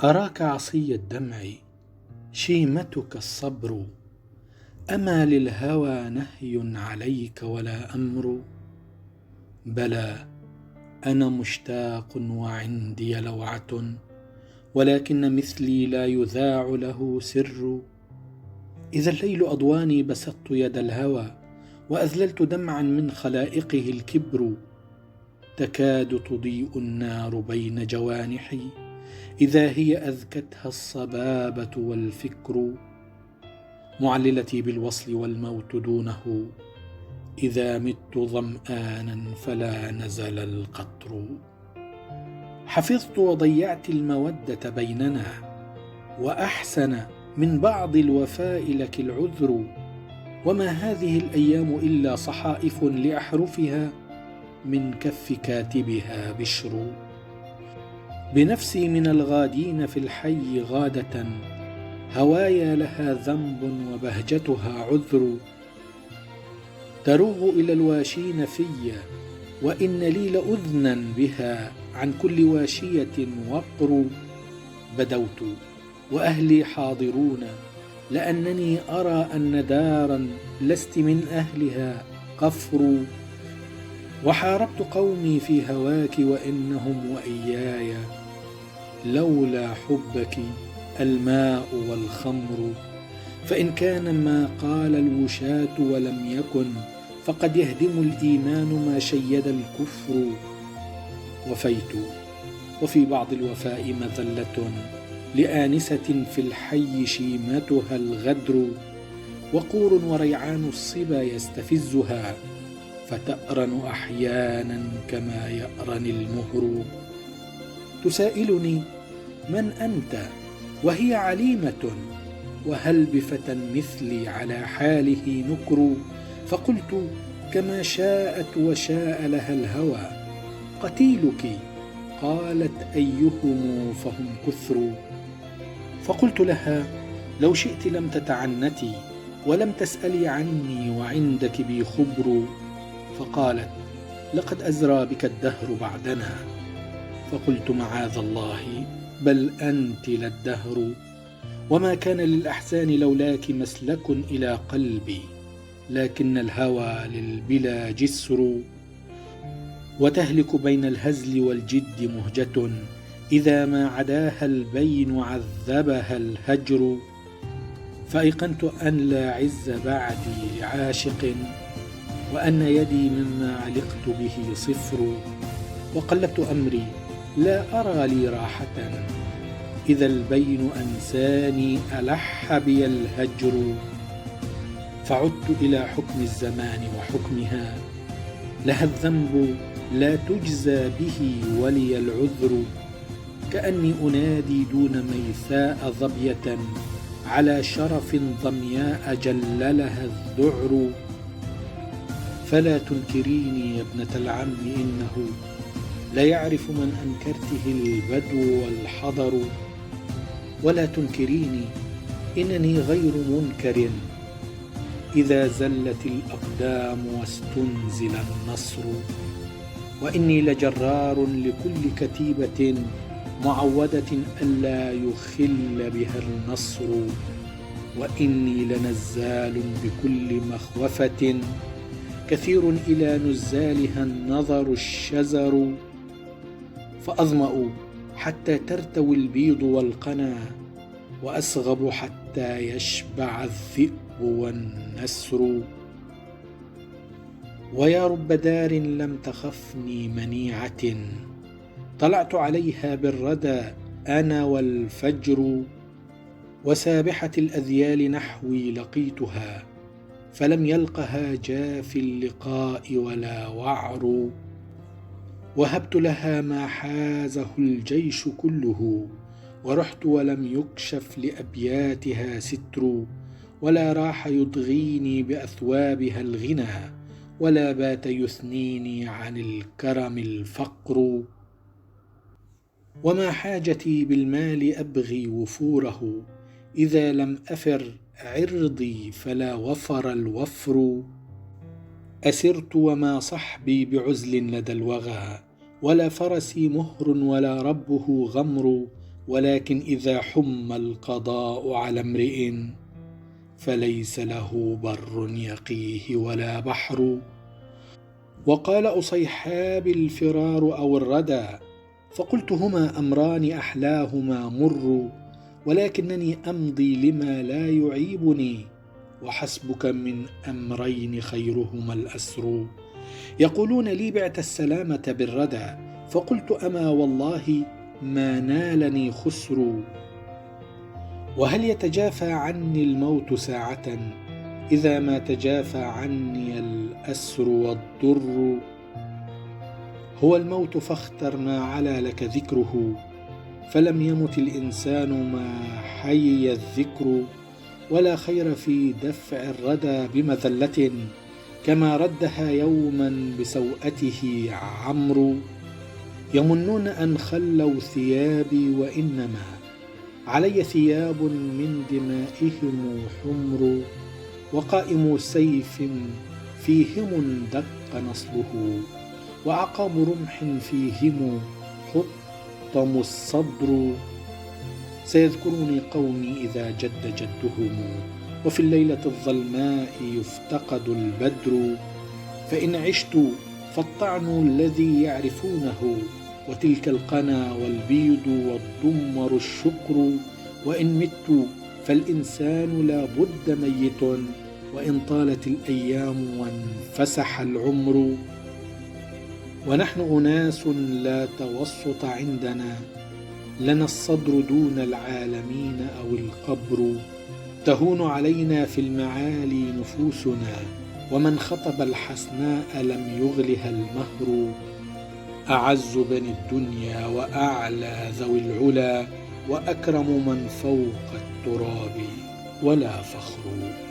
أراك عصي الدمع، شيمتك الصبر، أما للهوى نهي عليك ولا أمر؟ بلى، أنا مشتاق وعندي لوعة، ولكن مثلي لا يذاع له سر. إذا الليل أضواني بسطت يد الهوى، وأذللت دمعا من خلائقه الكبر. تكاد تضيء النار بين جوانحي، إذا هي أذكتها الصبابة والفكر. معللتي بالوصل والموت دونه، إذا مت ظمآنا فلا نزل القطر. حفظت وضيعت المودة بيننا، وأحسن من بعض الوفاء لك العذر. وما هذه الأيام إلا صحائف لأحرفها من كف كاتبها بشر. بنفسي من الغادين في الحي غادة، هوايا لها ذنب وبهجتها عذر. تروغ إلى الواشين في، وإن لي لأذنا بها عن كل واشية وقر. بدوت وأهلي حاضرون، لأنني أرى أن دارا لست من أهلها قفر. وحاربت قومي في هواك وإنهم وإياي، لولا حبك الماء والخمر. فإن كان ما قال الوشاة ولم يكن، فقد يهدم الإيمان ما شيد الكفر. وفيت وفي بعض الوفاء مذلة، لآنسة في الحي شيمتها الغدر. وقور وريعان الصبا يستفزها، فتأرن أحيانا كما يأرن المهر. تسائلني من أنت وهي عليمة، وهل بفتى مثلي على حاله نكر؟ فقلت كما شاءت وشاء لها الهوى، قتيلك. قالت أيهم فهم كثر. فقلت لها لو شئت لم تتعنتي، ولم تسألي عني وعندك بي خبر. فقالت لقد أزرى بك الدهر بعدنا. فقلت معاذ الله، بل أنت للدهر. وما كان للأحزان لولاك مسلك إلى قلبي، لكن الهوى للبلا جسر. وتهلك بين الهزل والجد مهجة، إذا ما عداها البين عذبها الهجر. فأيقنت أن لا عز بعدي لعاشق، وأن يدي مما علقت به صفر. وقلبت أمري لا أرى لي راحة، إذا البين أنساني ألح بي الهجر. فعدت إلى حكم الزمان وحكمها، لها الذنب لا تجزى به ولي العذر. كأني أنادي دون ميثاء ظبية، على شرف ضمياء جللها الذعر. فلا تنكريني يا ابنة العم، إنه ليعرف من أنكرته البدو والحضر. ولا تنكريني إنني غير منكر، إذا زلت الأقدام واستنزل النصر. وإني لجرار لكل كتيبة، معودة ألا يخل بها النصر. وإني لنزال بكل مخوفة، كثير إلى نزالها النظر الشزر. فأظمأ حتى ترتوي البيض والقنا، وأسغب حتى يشبع الذئب والنسر. ويا رب دار لم تخفني منيعة، طلعت عليها بالردى أنا والفجر. وسابحة الأذيال نحوي لقيتها، فلم يلقها جاف اللقاء ولا وعر. وهبت لها ما حازه الجيش كله، ورحت ولم يكشف لأبياتها ستر. ولا راح يضغيني بأثوابها الغنى، ولا بات يثنيني عن الكرم الفقر. وما حاجتي بالمال أبغي وفوره، إذا لم أفر عرضي فلا وفر الوفر. أسرت وما صحبي بعزل لدى الوغى، ولا فرسي مهر ولا ربه غمر. ولكن إذا حم القضاء على امرئ فليس له بر يقيه ولا بحر. وقال أصيحاب الفرار أو الردى، فقلت هما أمران أحلاهما مر، ولكنني أمضي لما لا يعيبني، وحسبك من أمرين خيرهما الأسر. يقولون لي بعت السلامة بالردى، فقلت أما والله ما نالني خسر. وهل يتجافى عني الموت ساعة إذا ما تجافى عني الأسر والضر؟ هو الموت فاختر ما علا لك ذكره، فلم يمت الإنسان ما حي الذكر. ولا خير في دفع الردى بمذلة، كما ردها يوما بسوءته عمرو. يمنون أن خلوا ثيابي وإنما علي ثياب من دمائهم حمر. وقائم سيف فيهم دق نصله، وعقاب رمح فيهم حطم الصدر. سيذكرني قومي إذا جد جدهم، وفي الليلة الظلماء يفتقد البدر. فإن عشت فالطعن الذي يعرفونه، وتلك القنا والبيض والضمر الشكر. وإن مت فالإنسان لا بد ميت، وإن طالت الأيام وانفسح العمر. ونحن أناس لا توسط عندنا، لنا الصدر دون العالمين أو القبر. تهون علينا في المعالي نفوسنا، ومن خطب الحسناء لم يغلها المهر. أعز بني الدنيا وأعلى ذوي العلا، وأكرم من فوق التراب ولا فخر.